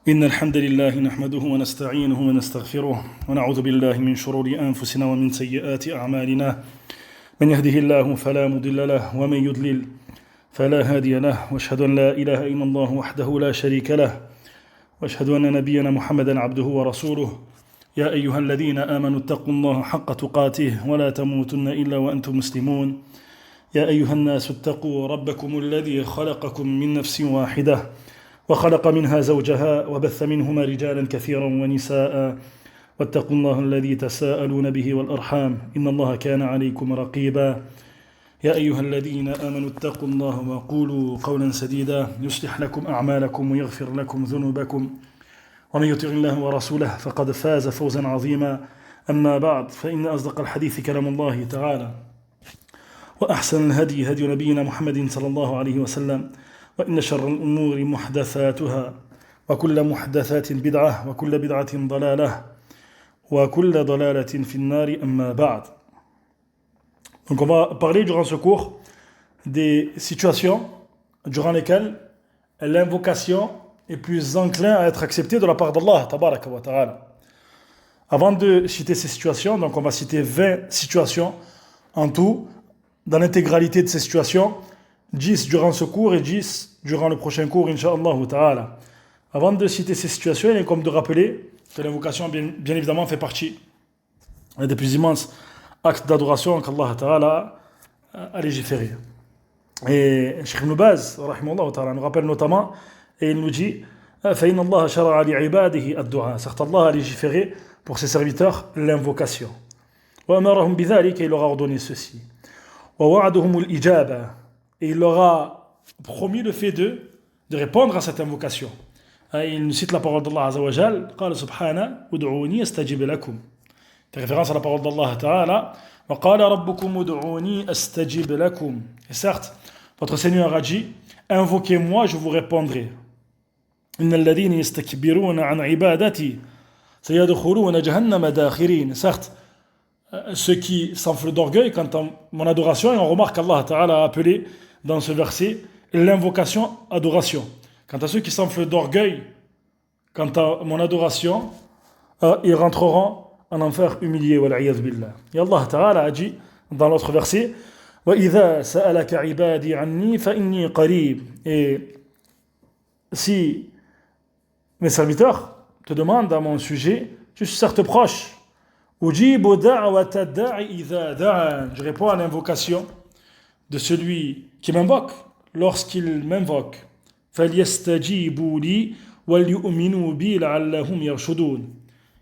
إن الحمد لله نحمده ونستعينه ونستغفره ونعوذ بالله من شرور أنفسنا ومن سيئات أعمالنا من يهده الله فلا مضل له ومن يضلل فلا هادي له واشهد أن لا إله إلا الله وحده لا شريك له واشهد أن نبينا محمدا عبده ورسوله يا أيها الذين آمنوا اتقوا الله حق تقاته ولا تموتن إلا وأنتم مسلمون يا أيها الناس اتقوا ربكم الذي خلقكم من نفس واحدة وخلق منها زوجها وبث منهما رجالا كثيرا ونساء واتقوا الله الذي تساءلون به والأرحام إن الله كان عليكم رقيبا يا أيها الذين آمنوا اتقوا الله وقولوا قولا سديدا يصلح لكم أعمالكم ويغفر لكم ذنوبكم ومن يطع الله ورسوله فقد فاز فوزا عظيما أما بعد فإن أصدق الحديث كلام الله تعالى وأحسن الهدي هدي نبينا محمد صلى الله عليه وسلم وإن شر الأمور محدثاتها وكل محدثات بدعة وكل بدعة ضلالة وكل ضلالة في النار أما بعد. Donc on va parler durant ce cours des situations durant lesquelles l'invocation est plus enclin à être acceptée de la part d'Allah tabaraka wa ta'ala. Avant de citer ces situations, donc on va citer 20 situations en tout. Dans l'intégralité de ces situations, 10 durant ce cours et 10 durant le prochain cours, Inch'Allah ta'ala. Avant de citer ces situations, il est comme de rappeler que l'invocation, bien évidemment, fait partie des plus immenses actes d'adoration qu'Allah ta'ala a légiféré. Et Cheikh Ibn Baz, rahimahullah ta'ala, nous rappelle notamment, et il nous dit فَإِنَّ اللَّهَ شَرَعَ لِعِبَادِهِ الدُّعَاء. Certes, Allah a légiféré pour ses serviteurs l'invocation. وَأَمَرَهُمْ بِذَلِكَ, il leur a ordonné ceci. وَوَعَدُهُمُ الْإِجَابَةِ, et il leur a promis le fait de répondre à cette invocation. Et il nous cite la parole d'Allah Azza wa Jal, قال سبحانه ادعوني استجب لكم. C'est référence à la parole d'Allah Ta'ala. وقال ربكم ادعوني استجب لكم. Et certes, votre Seigneur a dit, invoquez-moi, je vous répondrai. إن الذين يستكبرون عن عبادتي سيدخلون جهنم داخرين. Certes, ceux qui s'enflent d'orgueil quant à mon adoration, et on remarque qu'Allah Ta'ala a appelé dans ce verset l'invocation adoration. Quant à ceux qui s'enflent d'orgueil quant à mon adoration, ils rentreront en enfer humiliés. Et Allah Ta'ala a dit dans l'autre verset وَإِذَا سَأَلَكَ عِبَادِي عَنِّي فَإِنِّي قَرِيبٌ. Et si mes serviteurs te demandent à mon sujet, je suis certes proche. Je réponds à l'invocation de celui qui m'invoque lorsqu'il m'invoque.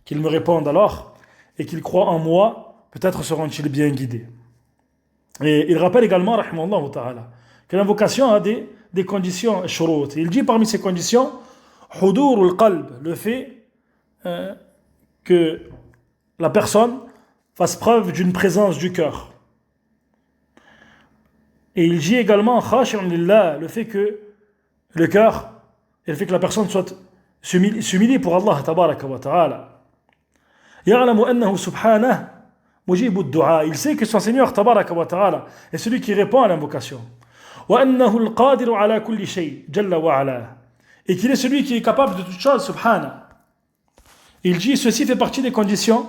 Qu'ils me répondent alors et qu'ils croient en moi, peut-être seront-ils bien guidés. Et il rappelle également rahimahullah ta'ala, que l'invocation a des conditions shurut. Il dit parmi ces conditions hudur al-qalb, le fait que la personne fasse preuve d'une présence du cœur. Et il dit également khashi'un lillah, le fait que le cœur, et le fait que la personne soit s'humilie pour Allah tabaraka wa ta'ala. Ya'lamu annahu subhanahu mujibu ad-du'a, il sait que son Seigneur tabaraka wa ta'ala est celui qui répond à l'invocation. Wa annahu al-qadiru ala kulli shay jalla wa ala, et qu'il est celui qui est capable de toutes choses subhanahu. Il dit ceci fait partie des conditions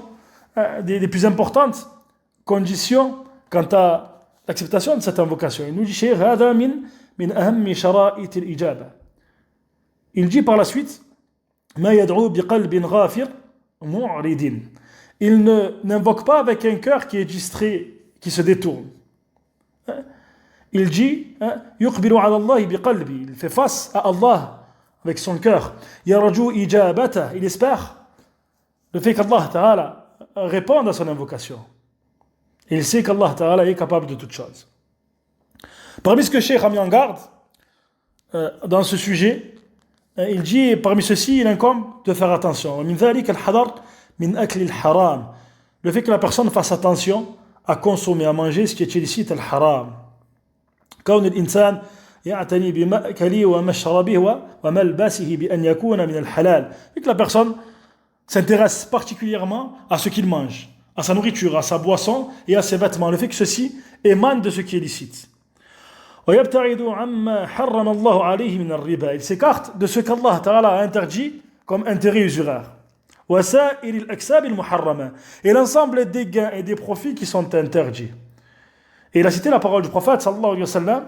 des plus importantes conditions quant à l'acceptation de cette invocation. Il nous dit il dit par la suite il n'invoque pas avec un cœur qui est distrait, qui se détourne. Il dit il fait face à Allah avec son cœur. Il espère le fait qu'Allah Ta'ala réponde à son invocation. Il sait qu'Allah Ta'ala est capable de toutes choses. Parmi ce que Cheikh a mis en garde dans ce sujet, il dit, parmi ceci, il incombe de faire attention. Le fait que la personne fasse attention à consommer, à manger ce qui est illicite, al-haram. كون الإنسان يعتني بمأكله ومشربه وملبسه بأن يكون من الحلال. Et que la personne s'intéresse particulièrement à ce qu'il mange, à sa nourriture, à sa boisson et à ses vêtements. Le fait que ceci émane de ce qui est licite. Il s'écarte de ce qu'Allah Ta'ala a interdit comme intérêt usuraire. وسائر الأكساب المحرمة. Et l'ensemble des gains et des profits qui sont interdits. Et il a cité la parole du prophète sallallahu alayhi wa sallam,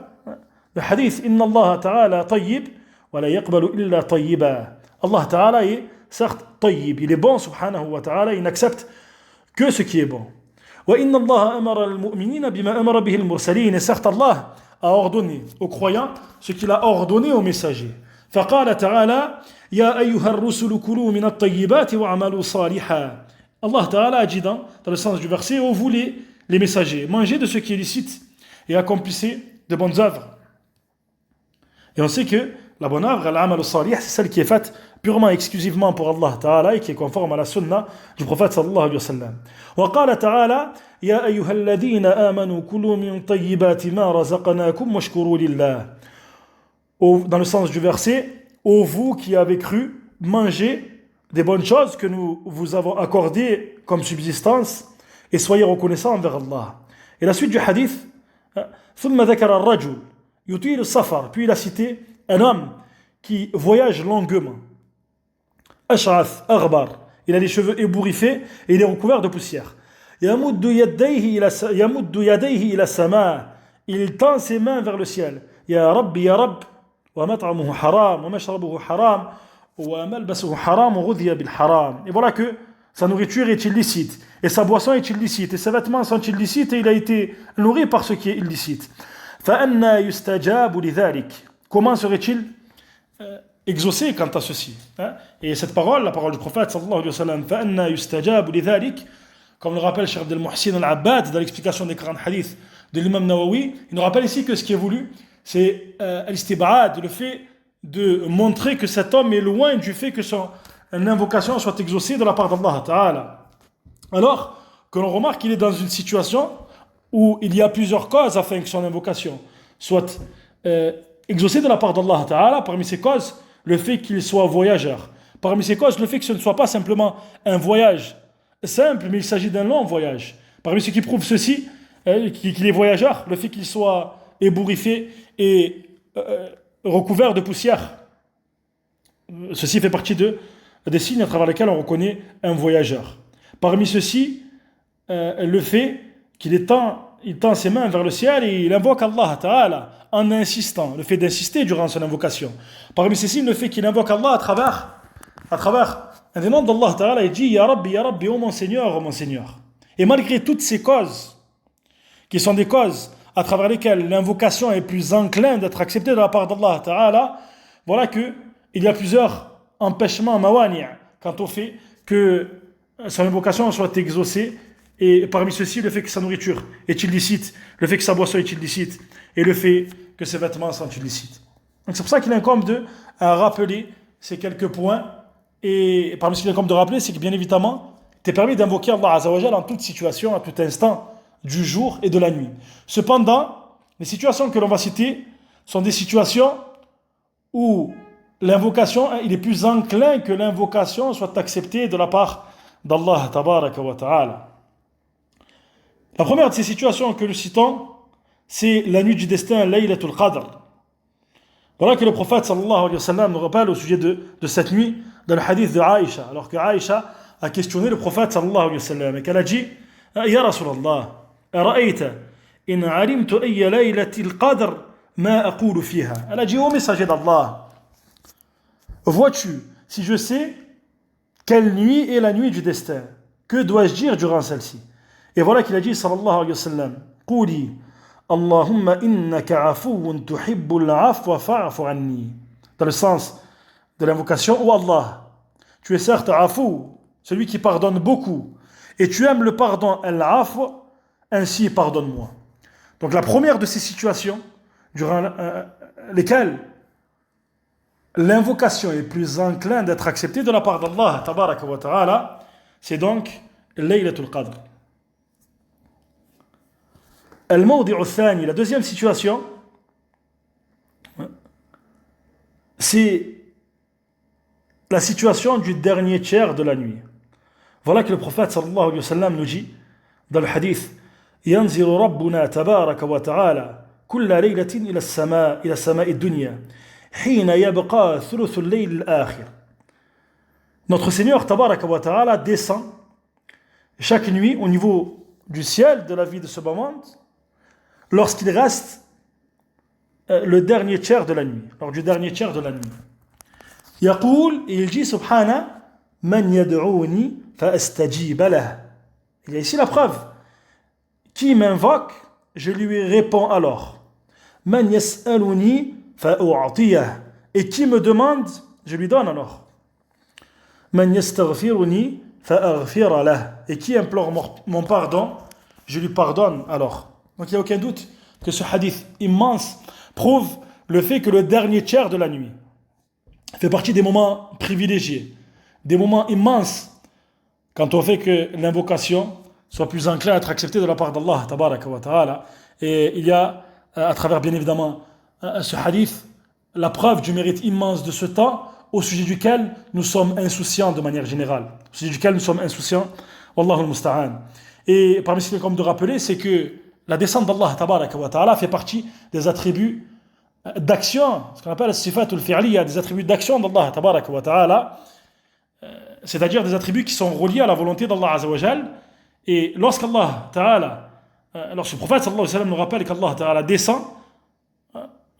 le hadith Inna Allah ta'ala tayyib wa la yaqbalu illa tayyiba. Allah ta'ala est certes tayyib, il est bon subhanahu wa ta'ala, il n'accepte que ce qui est bon. Wa inna Allah amara al-mu'minina bima amara bihi al-mursalin. Et certes Allah a ordonné aux croyants ce qu'il a ordonné aux messagers. فقال تعالى يا أيها الرسل كلوا من الطيبات وعملوا صالحا. Allah ta'ala a dit dans le sens du verset, ô vous les messagers, mangez de ce qui est licite et accomplissez de bonnes œuvres. Et on sait que la bonne œuvre, al-amal salih, c'est celle qui est faite purement et exclusivement pour Allah ta'ala et qui est conforme à la sunna du prophète sallallahu alayhi wa sallam. وقال تعالى يا أيها الذين آمنوا كلوا من طيبات ما رزقناكم واشكروا لله. Dans le sens du verset, ô vous qui avez cru, mangez des bonnes choses que nous vous avons accordées comme subsistance et soyez reconnaissants envers Allah. Et la suite du hadith, ثم ذكر الرجل يطيل السفر. Puis il a cité un homme qui voyage longuement. أشعث أغبر. Il a les cheveux ébouriffés et il est recouvert de poussière. يمد يديه إلى السماء. Il tend ses mains vers le ciel. يا رب يا رب ومطعمه حرام ومشربه حرام وملبسه حرام وغذي بالحرام. Et voilà que sa nourriture est illicite et sa boisson est illicite et ses vêtements sont illicites et il a été nourri par ce qui est illicite. فأنا يستجاب لذلك. Comment serait-il exaucé quant à ceci? Et cette parole, la parole du prophète sallallahu alayhi wa sallam, فأنا يستجاب لذلك, comme le rappelle Cheikh Abdel Muhsin al-Abbad dans l'explication des 40 hadiths de l'imam Nawawi, il nous rappelle ici que ce qui est voulu, c'est al-istib'ad, le fait de montrer que cet homme est loin du fait que son invocation soit exaucée de la part d'Allah Ta'ala. Alors que l'on remarque qu'il est dans une situation où il y a plusieurs causes afin que son invocation soit exaucée de la part d'Allah Ta'ala. Parmi ces causes, le fait qu'il soit voyageur. Parmi ces causes, le fait que ce ne soit pas simplement un voyage simple, mais il s'agit d'un long voyage. Parmi ce qui prouve ceci, qu'il est voyageur, le fait qu'il soit ébouriffé et recouvert de poussière. Ceci fait partie des signes à travers lesquels on reconnaît un voyageur. Parmi ceux-ci, le fait qu'il tend ses mains vers le ciel et il invoque Allah Ta'ala en insistant, le fait d'insister durant son invocation. Parmi ceux-ci, le fait qu'il invoque Allah à travers un des noms d'Allah Ta'ala, il dit Ya Rabbi, oh mon Seigneur, oh mon Seigneur. Et malgré toutes ces causes, qui sont des causes à travers lesquelles l'invocation est plus enclin d'être acceptée de la part d'Allah Ta'ala, voilà qu'il y a plusieurs empêchements, mawani', quant au fait que son invocation soit exaucée, et parmi ceux-ci, le fait que sa nourriture est illicite, le fait que sa boisson est illicite, et le fait que ses vêtements sont illicites. Donc c'est pour ça qu'il incombe de rappeler ces quelques points, et parmi ce qu'il incombe de rappeler, c'est que bien évidemment, t'es permis d'invoquer Allah Azza wa Jalla en toute situation, à tout instant, du jour et de la nuit. Cependant, les situations que l'on va citer sont des situations où l'invocation, il est plus enclin que l'invocation soit acceptée de la part d'Allah Tabaraka wa Ta'ala. La première de ces situations que nous citons, c'est la nuit du destin, Laylatul Qadr. Voilà que le prophète sallallahu alayhi wa sallam nous rappelle au sujet de cette nuit dans le hadith de Aïcha, alors que Aïcha a questionné le prophète sallallahu alayhi wa sallam et qu'elle a dit Ya Rasulallah, أرأيت إن علمت أي ليلة القدر ما أقول فيها. Elle a dit ô messager d'Allah, vois-tu, si je sais quelle nuit est la nuit du destin, que dois-je dire durant celle-ci? Et voilà qu'il a dit sallallahu alayhi wa sallam, قولي اللهم إنك عفو تحب العفو فاعف عني. Dans le sens de l'invocation, ô Allah, tu es certes afou, celui qui pardonne beaucoup, et tu aimes le pardon, al-afw, ainsi pardonne-moi. Donc la première de ces situations durant lesquelles l'invocation est plus enclin d'être acceptée de la part d'Allah Tabaraka wa Ta'ala, c'est donc Laylatul Qadr. Al-Mawdi'u Thani, la deuxième situation, c'est la situation du dernier tiers de la nuit. Voilà que le prophète sallallahu alayhi wa sallam nous dit dans le hadith ينزل ربنا تبارك وتعالى كل ليلة إلى السماء الدنيا حين يبقى ثلث الليل الآخر. Notre Seigneur Tabaraka wa Ta'ala descend chaque nuit au niveau du ciel de la vie de ce moment lorsqu'il reste le dernier tiers de la nuit, lors du dernier tiers de la nuit. Yaqul, et il dit subhana man yad'uni fa astajib lah. Il y a ici la preuve. Qui m'invoque, je lui réponds alors. Man yas'aluni fa u'atiyah. Et qui me demande, je lui donne alors. Man yastaghfiruni fa aghfir lah. Et qui implore mon pardon, je lui pardonne alors. Donc il n'y a aucun doute que ce hadith immense prouve le fait que le dernier tiers de la nuit fait partie des moments privilégiés, des moments immenses quand on fait que l'invocation soit plus enclin à être acceptée de la part d'Allah tabaraka wa ta'ala. Et il y a à travers bien évidemment ce hadith la preuve du mérite immense de ce temps au sujet duquel nous sommes insouciants de manière générale, au sujet duquel nous sommes insouciants, wallahu al-musta'an. Et parmi ce qu'il est comme de rappeler, c'est que la descente d'Allah tabaraka wa ta'ala fait partie des attributs d'action, ce qu'on appelle sifatul fi'liya, des attributs d'action d'Allah tabaraka wa ta'ala, c'est-à-dire des attributs qui sont reliés à la volonté d'Allah azza wa jal. Et lorsqu'Allah ta'ala, lorsque le prophète sallallahu alayhi wa sallam nous rappelle qu'Allah ta'ala descend,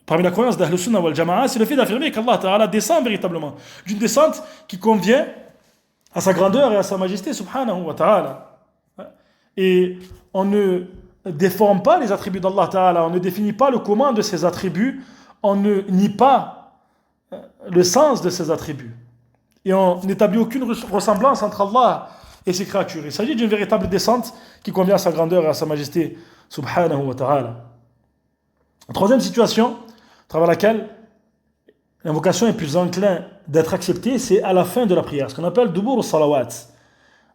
parmi la croyance d'Ahl Sunnah wal Jama'a, c'est le fait d'affirmer qu'Allah ta'ala descend véritablement, d'une descente qui convient à sa grandeur et à sa majesté subhanahu wa ta'ala. Et on ne déforme pas les attributs d'Allah ta'ala, on ne définit pas le comment de ses attributs, on ne nie pas le sens de ses attributs. Et on n'établit aucune ressemblance entre Allah et ses créatures. Il s'agit d'une véritable descente qui convient à sa grandeur et à sa majesté subhanahu wa ta'ala. La troisième situation à travers laquelle l'invocation est plus enclin d'être acceptée, c'est à la fin de la prière, ce qu'on appelle dubur salawat.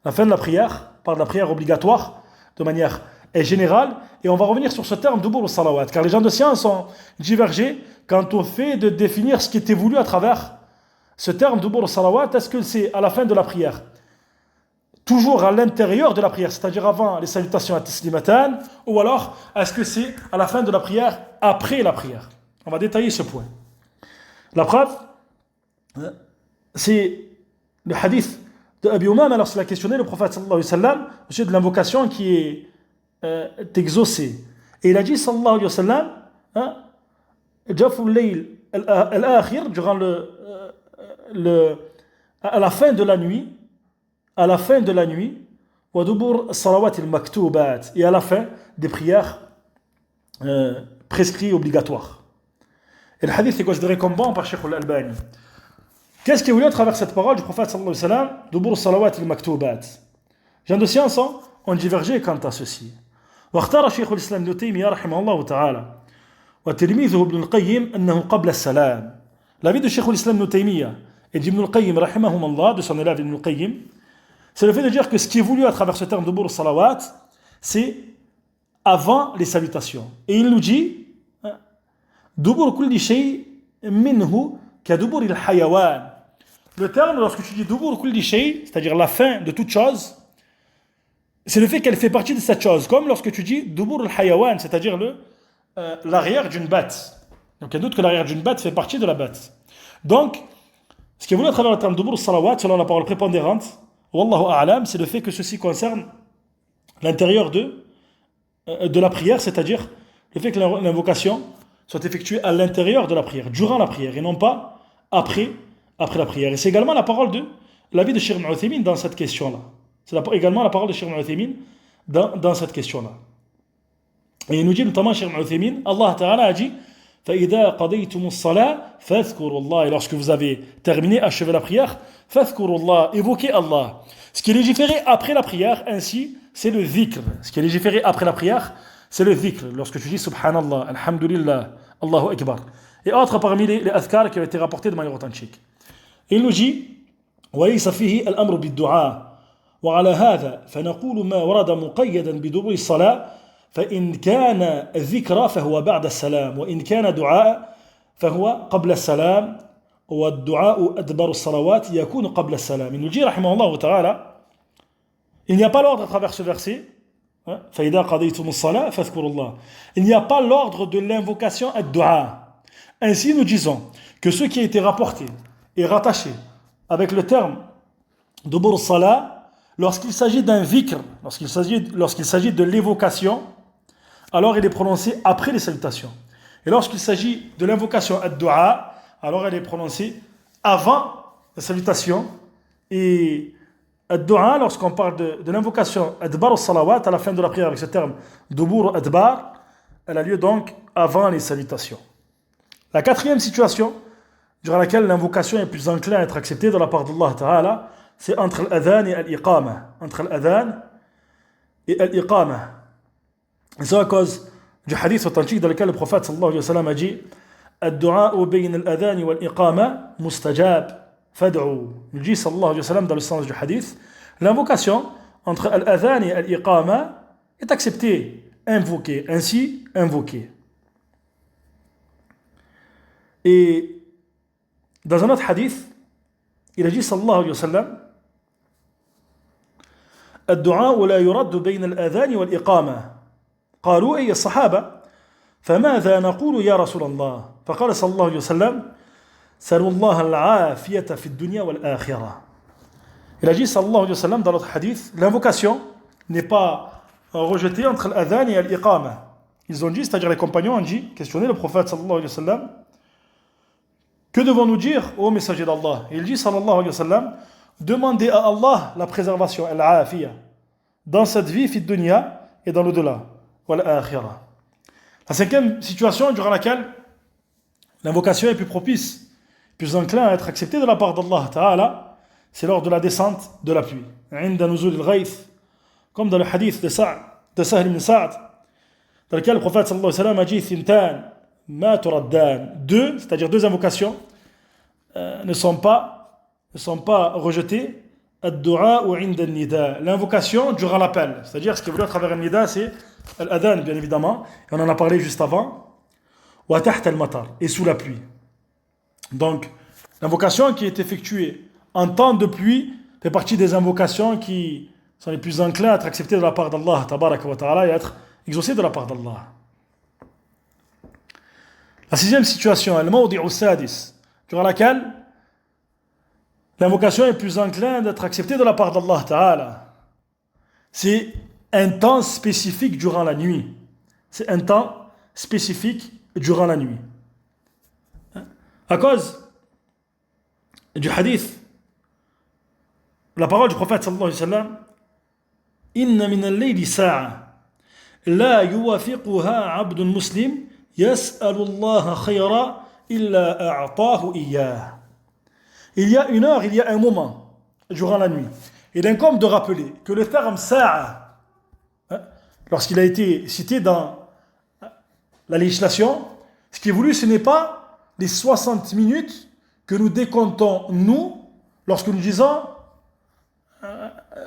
La fin de la prière, par la prière obligatoire, de manière générale, et on va revenir sur ce terme dubur salawat, car les gens de science ont divergé quant au fait de définir ce qui était voulu à travers ce terme dubur salawat. Est-ce que c'est à la fin de la prière, toujours à l'intérieur de la prière, c'est-à-dire avant les salutations à taslimatan, ou alors est-ce que c'est à la fin de la prière, après la prière? On va détailler ce point. La preuve, c'est le hadith de Abi Umama lorsqu'il a questionné le prophète sallallahu alayhi wa sallam au sujet de l'invocation qui est exaucée. Et il a dit sallallahu alayhi wa sallam, Jaful Layl al-Akhir, durant à la fin de la nuit, wa dubur salawat al-maktubat, et à la fin des prières prescrites obligatoires. Et le hadith est considéré comme bon par Cheikh al-Albani. Qu'est-ce qui est voulu à travers cette parole du prophète sallallahu alayhi wa sallam, dubur salawat al-maktubat? Les gens de science ont divergé quant à ceci. واختار شيخ الإسلام ابن تيمية رحمه الله تعالى وتلميذه ابن القيم أنه قبل السلام. L'avis de Cheikh al-Islam ibn Taymiyyah et d'Ibn al-Qayyim rahimahumullah, de son élève Ibn al-Qayyim, c'est le fait de dire que ce qui est voulu à travers ce terme dubur salawat, c'est avant les salutations. Et il nous dit dubur kulli shay minhu ka dubur al-hayawan. Le terme, lorsque tu dis dubur kulli shay, c'est-à-dire la fin de toute chose, c'est le fait qu'elle fait partie de cette chose, comme lorsque tu dis dubur al-hayawan, c'est-à-dire l'arrière d'une bête. Donc il y a doute que l'arrière d'une bête fait partie de la bête. Donc, ce qui est voulu à travers le terme dubur salawat, selon la parole prépondérante, wallahu a'lam, c'est le fait que ceci concerne l'intérieur de la prière, c'est-à-dire le fait que l'invocation soit effectuée à l'intérieur de la prière, durant la prière, et non pas après la prière. Et c'est également la parole de l'avis de Cheikh Ibn Uthaymin dans cette question-là. C'est également la parole de Cheikh Ibn Uthaymin dans cette question-là. Et il nous dit notamment Cheikh Ibn Uthaymin, Allah Ta'ala a dit فَإِذَا قَضَيْتُمُ الصَّلَاةَ فَاذْكُرُوا اللَّهَ. Et lorsque vous avez terminé, achevé la prière, فَاذْكُرُوا اللَّهَ, évoquez Allah. Ce qui est légiféré après la prière, ainsi, c'est le dhikr. Ce qui est légiféré après la prière, c'est le dhikr. Lorsque tu dis Subhanallah, Alhamdulillah, Allahu Akbar. Et autres parmi les adhkar qui ont été rapportés de manière authentique. Et il nous dit وَلَيْسَ فِيهِ الْأَمْرُ بِالدُّعَاءِ وعلى هذا فنقول ما ورد مقيدا بدبر الصلاة فإن كان ذكر فهو بعد السلام وإن كان دعاء فهو قبل السلام والدعاء أدبر الصلوات يكون قبل السلام. Il nous dit رحمه الله تعالى, il n'y a pas l'ordre à travers ce verset, فإذا قضيتم الصلاة فاذكروا الله, il n'y a pas l'ordre de l'invocation ad-du'a. Ainsi nous disons que ce qui a été rapporté et rattaché avec le terme dubur salah, lorsqu'il s'agit d'un vikr, lorsqu'il s'agit de l'évocation, alors il est prononcé après les salutations. Et lorsqu'il s'agit de l'invocation ad-du'a, alors elle est prononcée avant la salutation. Et ad-du'a, lorsqu'on parle de l'invocation adbar al-salawat, à la fin de la prière avec ce terme dubur adbar, elle a lieu donc avant les salutations. La quatrième situation durant laquelle l'invocation est plus enclin à être acceptée de la part d'Allah Ta'ala, c'est entre l'adhan et l'iqama. Entre l'adhan et l'iqama. Et c'est à cause du hadith authentique dans lequel le prophète sallallahu alayhi wa sallam a dit Ad-du'a bayna al-adhan wa al-iqama mustajab fad'u. Il dit sallallahu alayhi wa sallam dans le sens du hadith, l'invocation entre al-adhan et al-iqama est acceptée, invoquée, ainsi invoquée. Et dans un autre hadith, il a dit sallallahu alayhi wa sallam الدعاء لا يرد بين الأذان والإقامة قالوا أي الصحابة فماذا نقول يا رسول الله فقال صلى الله عليه وسلم سلوا الله العافية في الدنيا والآخرة. Il a dit sallallahu alayhi wa sallam dans l'autre hadith, l'invocation n'est pas rejetée entre l'adhan et l'iqama. Ils ont dit, c'est-à-dire les compagnons ont dit, questionné le prophète sallallahu alayhi wa sallam, que devons-nous dire ô messager d'Allah? Il dit sallallahu alayhi wa sallam, demandez à Allah la préservation, al-afiya, dans cette vie, fi dunya, et dans l'au-delà, wal akhirah. La cinquième situation durant laquelle l'invocation est plus propice, plus enclin à être acceptée de la part d'Allah Ta'ala, c'est lors de la descente de la pluie. عند نزول الغيث, comme dans le hadith de Sahl ibn Sa'd, dans lequel le prophète sallallahu alayhi wa sallam a dit Thintan, ma turaddan, deux, c'est-à-dire deux invocations, ne sont pas rejetées. Ad-du'a ou 'inda an-nida, l'invocation durant l'appel, c'est-à-dire ce qui est voulu à travers un nida, c'est l'adhan bien évidemment, et on en a parlé juste avant, wa tahta al-matar, et sous la pluie. Donc l'invocation qui est effectuée en temps de pluie fait partie des invocations qui sont les plus enclins à être acceptées de la part d'Allah tabaraka wa ta'ala et à être exaucées de la part d'Allah. La sixième situation, al-mawdi'u sadis, durant laquelle l'invocation est plus enclin d'être acceptée de la part d'Allah Ta'ala. C'est un temps spécifique durant la nuit. C'est un temps spécifique durant la nuit. À cause du hadith, la parole du prophète sallallahu alayhi wa sallam, Inna min al-layli sa'a la yuwafiquha 'abdun muslim yas'alu Allah khayra illa a'tahu iyyah. Il y a une heure, il y a un moment durant la nuit. Il incombe de rappeler que le terme sa'a, lorsqu'il a été cité dans la législation, ce qui est voulu, ce n'est pas les 60 minutes que nous décomptons, nous, lorsque nous disons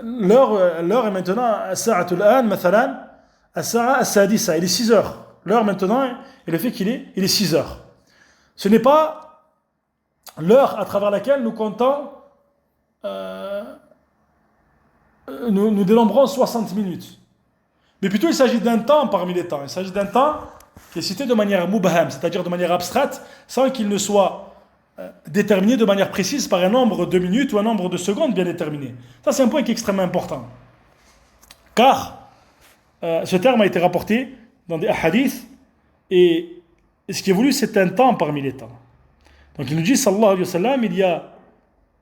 l'heure est maintenant sa'atul an, mathalan, as-sa'a as-sadisa, il est 6 heures. L'heure maintenant, et le fait qu'il est 6 heures. Ce n'est pas l'heure à travers laquelle nous comptons, nous dénombrons 60 minutes. Mais plutôt il s'agit d'un temps parmi les temps. Il s'agit d'un temps qui est cité de manière mubham, c'est-à-dire de manière abstraite, sans qu'il ne soit déterminé de manière précise par un nombre de minutes ou un nombre de secondes bien déterminé. Ça c'est un point qui est extrêmement important. Car ce terme a été rapporté dans des hadiths et ce qui est voulu c'est un temps parmi les temps. Donc il nous dit, sallallahu alayhi wa sallam, il y a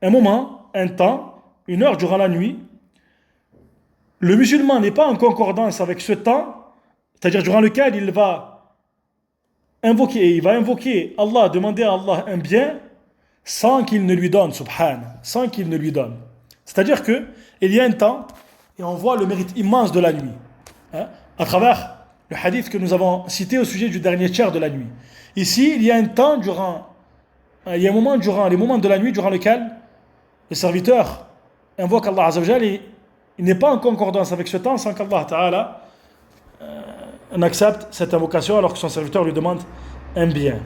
un moment, un temps, une heure durant la nuit. Le musulman n'est pas en concordance avec ce temps, c'est-à-dire durant lequel il va invoquer Allah, demander à Allah un bien, sans qu'il ne lui donne, subhan, sans qu'il ne lui donne. C'est-à-dire qu'il y a un temps, et on voit le mérite immense de la nuit, à travers le hadith que nous avons cité au sujet du dernier tiers de la nuit. Ici, il y a un temps il y a un moment durant les moments de la nuit durant lequel le serviteur invoque Allah Azza wa Jalla et il n'est pas en concordance avec ce temps sans qu'Allah Ta'ala accepte cette invocation alors que son serviteur lui demande un bien.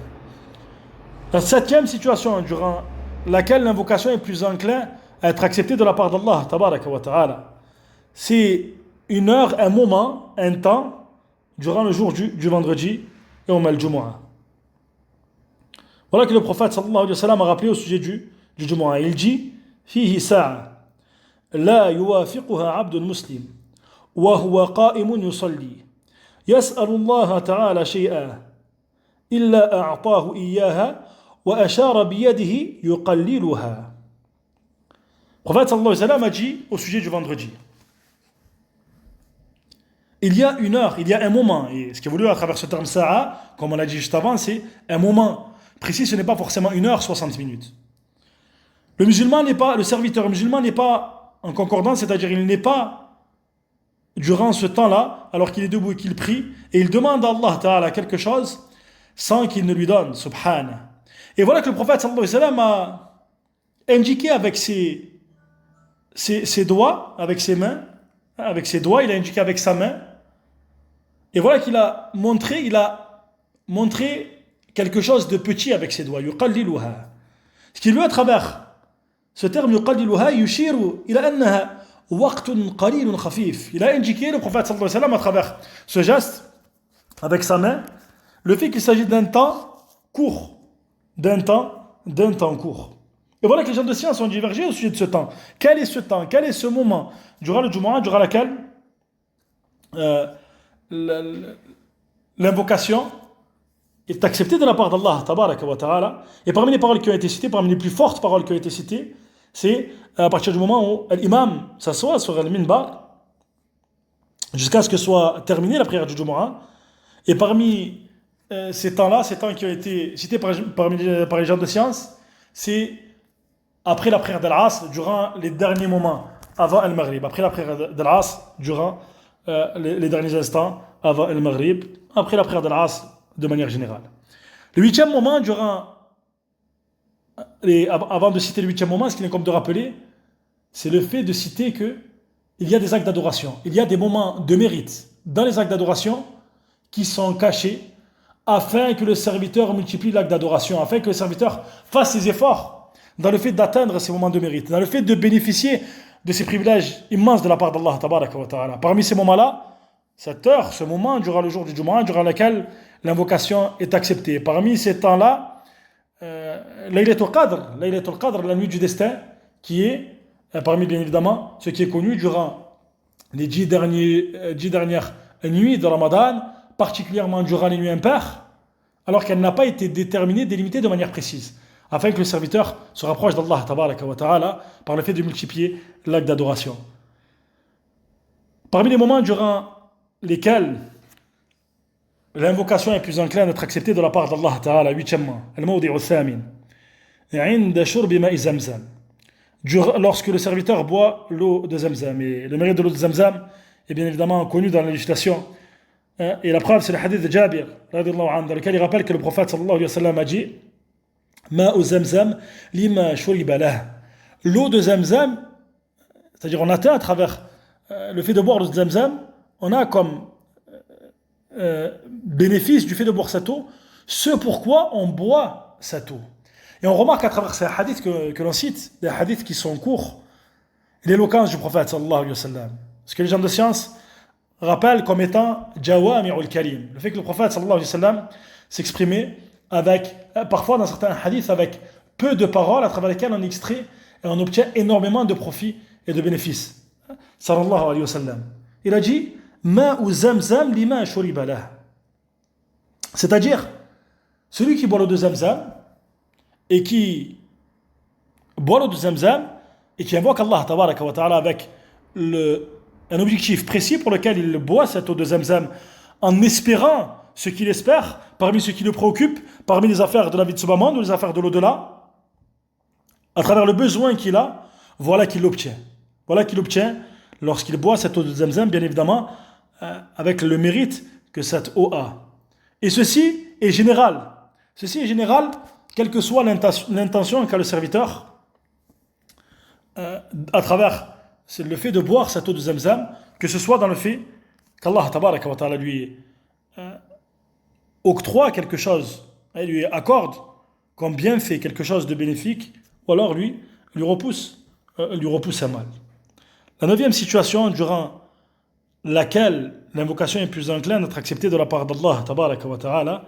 La septième situation durant laquelle l'invocation est plus enclin à être acceptée de la part d'Allah Tabaraka wa Ta'ala, c'est une heure, un moment, un temps durant le jour du vendredi et au al-Jumu'ah. Voilà que le prophète sallallahu alayhi wa sallam a rappelé au sujet du Jumu'ah. Il dit Fihi sa'a. لا يوافقها عبد مسلم وهو قائم يصلي يسأل الله تعالى شيئا إلا أعطاه إياها وأشار بيده يقللها. Le prophète sallallahu alayhi wa sallam a dit au sujet du vendredi: il y a une heure, il y a un moment, et ce qui est voulu à travers ce terme sa'a, comme on l'a dit juste avant, c'est un moment précis, ce n'est pas forcément une heure, 60 minutes. Le serviteur musulman n'est pas en concordance, c'est-à-dire il n'est pas durant ce temps-là, alors qu'il est debout et qu'il prie, et il demande à Allah Ta'ala quelque chose sans qu'il ne lui donne, subhana. Et voilà que le prophète sallallahu alayhi wa sallam a indiqué avec ses doigts, avec ses mains, avec ses doigts, il a indiqué avec sa main, et voilà qu'il a montré quelque chose de petit avec ses doigts, yuqalliluha. Ce qui lui à travers ce terme yuqalliluha yushiru ila annaha waqtun qalilun khafif. Il a indiqué, le prophète sallallahu alayhi wa sallam, à travers ce geste avec sa main, le fait qu'il s'agit d'un temps court, d'un temps court. Et voilà que les gens de science ont divergé au sujet de ce temps. Quel est ce temps? Quel est ce moment durant le Jumu'ah, durant laquelle l'invocation est acceptée de la part d'Allah tabaraka wa ta'ala. Et parmi les paroles qui ont été citées, parmi les plus fortes paroles qui ont été citées, c'est à partir du moment où l'imam s'assoit sur le minbar jusqu'à ce que soit terminée la prière du Jumu'ah. Et parmi ces temps-là, ces temps qui ont été cités par les gens de science, c'est après la prière d'Al-Asr, durant les derniers moments avant Al-Maghrib. Après la prière d'Al-Asr, durant les derniers instants avant Al-Maghrib. Après la prière d'Al-Asr, de manière générale. Le 8e moment, avant de citer le 8e moment, ce qu'il est comme de rappeler, c'est le fait de citer qu'il y a des actes d'adoration. Il y a des moments de mérite dans les actes d'adoration qui sont cachés afin que le serviteur multiplie l'acte d'adoration, afin que le serviteur fasse ses efforts dans le fait d'atteindre ces moments de mérite, dans le fait de bénéficier de ces privilèges immenses de la part d'Allah tabaraka wa ta'ala. Parmi ces moments-là, cette heure, ce moment durant le jour du Jumu'ah, durant lequel l'invocation est acceptée. Parmi ces temps-là, Laylatul Qadr, la nuit du destin, qui est, parmi bien évidemment, ce qui est connu durant les 10 dernières nuits de Ramadan, particulièrement durant les nuits impaires, alors qu'elle n'a pas été déterminée, délimitée de manière précise, afin que le serviteur se rapproche d'Allah tabaraka wa ta'ala par le fait de multiplier l'acte d'adoration. Parmi les moments durant lesquels l'invocation est plus enclin d'être acceptée de la part d'Allah ta'ala, 8e, al-mawdi'u thamin, 'inda shurbi ma'i zamzam, lorsque le serviteur boit l'eau de Zamzam. Et le mérite de l'eau de Zamzam est bien évidemment connu dans la législation. Et la preuve, c'est le hadith de Jabir, dans lequel il rappelle que le prophète sallallahu alayhi wa sallam a dit: Ma'u Zamzam lima shuriba lah. L'eau de Zamzam, c'est-à-dire on atteint à travers le fait de boire l'eau de Zamzam, on a comme bénéfice du fait de boire cette eau ce pourquoi on boit cette eau. Et on remarque à travers ces hadiths que l'on cite, des hadiths qui sont courts, l'éloquence du prophète sallallahu alayhi wa sallam. Ce que les gens de science rappellent comme étant Jawami'ul Kalim. Le fait que le prophète sallallahu alayhi wa sallam s'exprimait parfois dans certains hadiths avec peu de paroles à travers lesquelles on extrait et on obtient énormément de profits et de bénéfices. Sallallahu alayhi wa sallam. Il a dit: Ma'u Zamzam lima shuriba lah. C'est-à-dire, celui qui boit l'eau de Zamzam et qui boit l'eau de Zamzam et qui invoque Allah tabaraka wa ta'ala avec un objectif précis pour lequel il boit cette eau de Zamzam en espérant ce qu'il espère parmi ce qui le préoccupe, parmi les affaires de la vie de ce moment ou les affaires de l'au-delà, à travers le besoin qu'il a, voilà qu'il l'obtient. Voilà qu'il obtient lorsqu'il boit cette eau de Zamzam, bien évidemment, avec le mérite que cette eau a. Et ceci est général. Ceci est général, quelle que soit l'intention qu'a le serviteur, à travers le fait de boire cette eau de Zamzam, que ce soit dans le fait qu'Allah tabaraka wa ta'ala lui octroie quelque chose, et lui accorde comme bienfait quelque chose de bénéfique, ou alors lui repousse un mal. La 9e situation durant laquelle l'invocation est plus enclin d'être acceptée de la part d'Allah tabaraka wa ta'ala,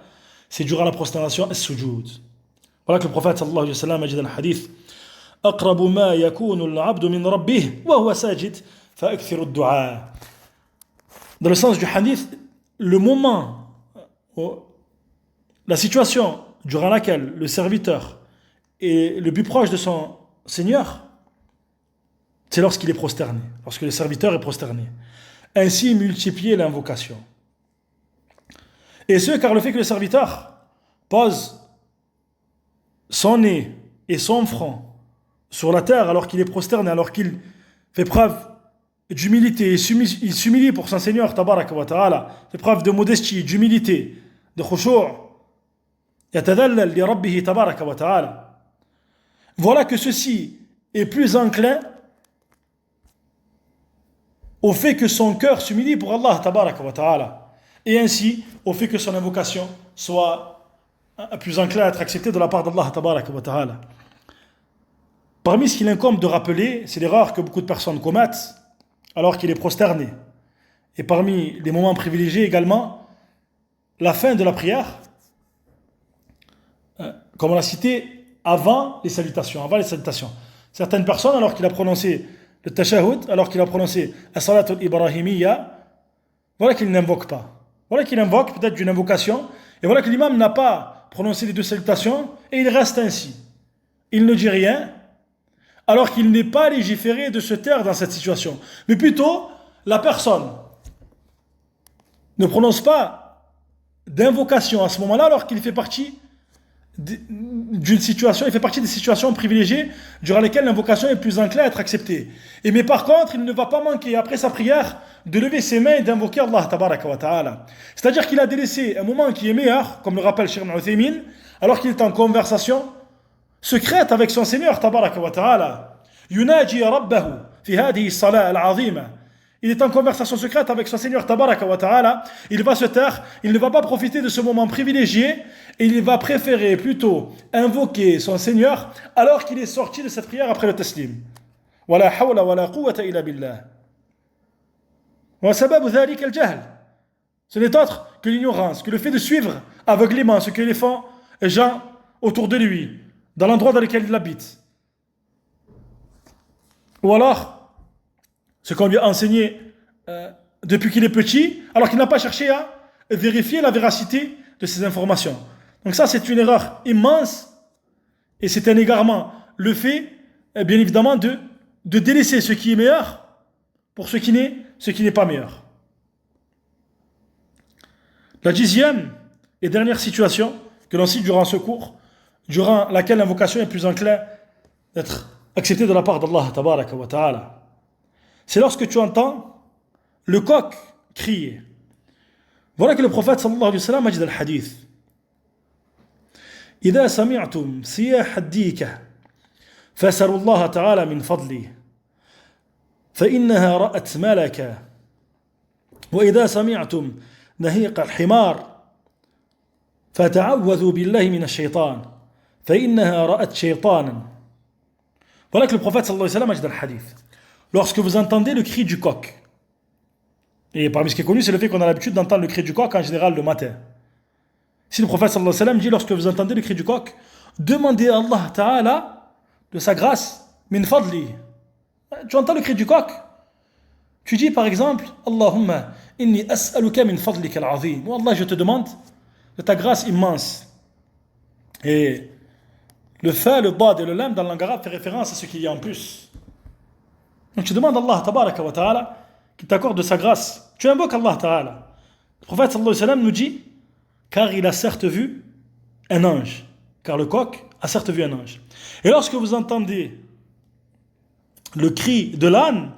c'est durant la prosternation as-sujud. Voilà que le prophète sallallahu alayhi wa sallam a dit dans le hadith: أقرب ما يكون العبد من ربه وهو ساجد فأكثر الدعاء. Dans le sens du hadith, le moment, la situation durant laquelle le serviteur est le plus proche de son Seigneur, c'est lorsqu'il est prosterné, lorsque le serviteur est prosterné. Ainsi multiplier l'invocation. Et ce, car le fait que le serviteur pose son nez et son front sur la terre alors qu'il est prosterné, alors qu'il fait preuve d'humilité, il s'humilie pour son Seigneur, tabaraka wa ta'ala, fait preuve de modestie, d'humilité, de khushu', yatadallal li rabbihi tabaraka wa ta'ala. Voilà que ceci est plus enclin au fait que son cœur s'humilie pour Allah tabaraka wa ta'ala, et ainsi au fait que son invocation soit plus enclin à être acceptée de la part d'Allah tabaraka wa ta'ala. Parmi ce qu'il incombe de rappeler, c'est l'erreur que beaucoup de personnes commettent alors qu'il est prosterné. Et parmi les moments privilégiés également, la fin de la prière, comme on l'a cité, avant les salutations. Certaines personnes, alors qu'il a prononcé le tashahhud, alors qu'il a prononcé as-salat al-ibrahimiyya, voilà qu'il n'invoque pas. Voilà qu'il invoque peut-être d'une invocation, et voilà que l'imam n'a pas prononcé les deux salutations, et il reste ainsi. Il ne dit rien, alors qu'il n'est pas légiféré de se taire dans cette situation. Mais plutôt, la personne ne prononce pas d'invocation à ce moment-là, alors qu'il fait partie d'une situation, il fait partie des situations privilégiées durant lesquelles l'invocation est plus enclin à être acceptée. Mais par contre, il ne va pas manquer, après sa prière, de lever ses mains et d'invoquer Allah tabaraka wa ta'ala. C'est-à-dire qu'il a délaissé un moment qui est meilleur, comme le rappelle Cheikh Ibn Uthaymin, alors qu'il est en conversation secrète avec son Seigneur tabaraka wa ta'ala. Yunaji rabbahu fi hadihi as-salat al-azima. Il est en conversation secrète avec son Seigneur tabaraka wa ta'ala. Il va se taire, il ne va pas profiter de ce moment privilégié, et il va préférer plutôt invoquer son Seigneur alors qu'il est sorti de cette prière après le taslim. Wala hawla wala quwwata illa billah. Wa sababu dhalika al-jahl. Ce n'est autre que l'ignorance, que le fait de suivre aveuglément ce que les gens autour de lui, dans l'endroit dans lequel il habite. Ou alors, ce qu'on lui a enseigné depuis qu'il est petit, alors qu'il n'a pas cherché à vérifier la véracité de ces informations. Donc ça, c'est une erreur immense, et c'est un égarement. Le fait, bien évidemment, de délaisser ce qui est meilleur pour ce qui n'est pas meilleur. La 10e et dernière situation que l'on cite durant ce cours, durant laquelle l'invocation est plus enclin d'être acceptée de la part d'Allah tabaraka wa ta'ala, c'est lorsque tu entends le coq crier. Voilà que le prophète sallallahu alayhi wa sallam a dit dans le hadith: إذا سمعتم صياح الديكة فاسألوا الله تعالى من فضله فإنها رأت ملكا وإذا سمعتم نهيق الحمار فتعوذوا بالله من الشيطان فإنها رأت شيطانا. Voilà que le prophète sallallahu alayhi wa sallam a dit dans le hadith: lorsque vous entendez le cri du coq, et parmi ce qui est connu, c'est le fait qu'on a l'habitude d'entendre le cri du coq en général le matin. Si le prophète sallallahu alayhi wa sallam dit: lorsque vous entendez le cri du coq, demandez à Allah ta'ala de sa grâce, min fadli. Tu entends le cri du coq, tu dis par exemple: Allahumma inni as'aluka min fadlika al-azim. Oh Allah, je te demande de ta grâce immense. Et le fa, le dad et le lam dans la langue arabe fait référence à ce qu'il y a en plus. Donc tu demandes à Allah tabaraka wa ta'ala qu'il t'accorde de sa grâce. Tu invoques Allah ta'ala. Le prophète sallallahu alayhi wa sallam nous dit: car il a certes vu un ange. Car le coq a certes vu un ange. Et lorsque vous entendez le cri de l'âne,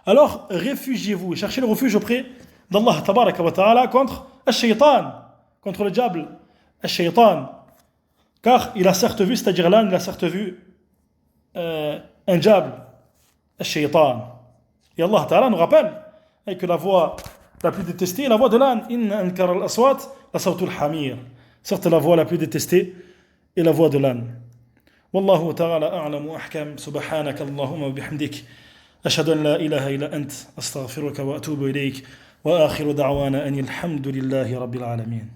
alors réfugiez-vous, cherchez le refuge auprès d'Allah tabaraka wa ta'ala contre al-shaytan, contre le diable, al-shaytan. Car il a certes vu, c'est-à-dire l'âne, il a certes vu un diable, al-shaytan. Et Allah ta'ala nous rappelle que la voix la plus détestée est la voix de l'âne. Inna ankara al-aswat la sawtul hamir. Certes, la voix la plus détestée est la voix de l'âne. Wallahu ta'ala a'lam wa ahkam. Subhanaka Allahumma wa bihamdik. Ashhadu an la ilaha illa ant. Astaghfiruka wa atubu ilayk. Wa akhiru da'wana anil hamdulillahi rabbil alamin.